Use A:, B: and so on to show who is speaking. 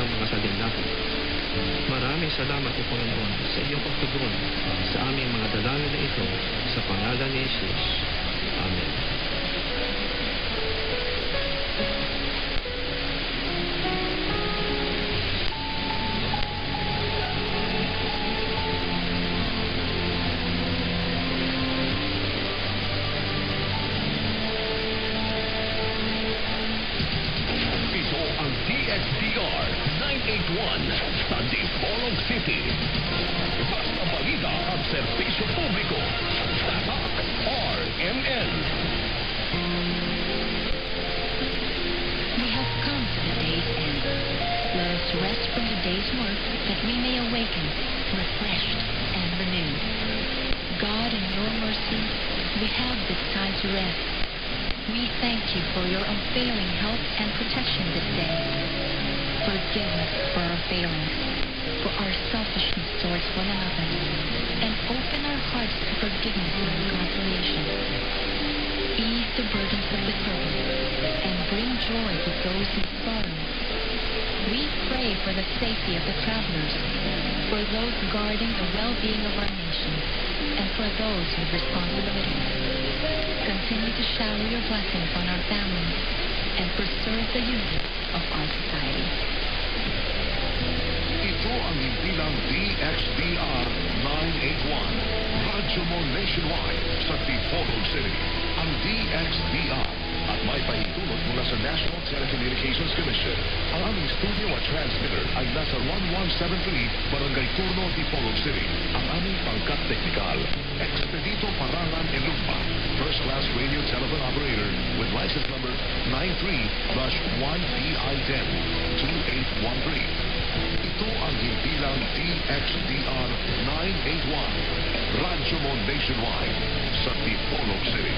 A: kanilang mga salindaki. Maraming salamat po, Panginoon, sa iyong pagtugon sa aming mga dalangin na ito sa pangalan ni Jesus. Amen.
B: Ito ang DXDR 981 sa Dipolog City. Basta balita at serbisyo publiko. Tatak RMN.
C: We have come to the day's end. Let us rest from the day's work that we may awaken, refreshed and renewed. God, in your mercy, we have this time to rest. We thank you for your unfailing help and protection this day. Forgive us for our failings, for our selfishness towards one another, and open our hearts to forgiveness and reconciliation. Ease the burdens of the burden, and bring joy to those in sorrow. We pray for the safety of the travelers, for those guarding the well-being of our nation, and for those with responsibilities. Continue to shower your blessings on our families and preserve the unity of our society.
B: Ito ang himpilang DXDR 981. Radyo mo nationwide sa Dipolog City. Ang DXDR at may pahintulot mula sa National Telecommunications Commission. Ang aming studio at transmitter ay nasa 1173 Barangay Turno, Dipolog City. Ang aming pangkat teknikal, Expedito Parangan Elumpa, First Class Radio Telephone Operator with license number 93-1PI10 2813. Ito ang himpilang DXDR 981. Radyo mo nationwide sa Dipolog City.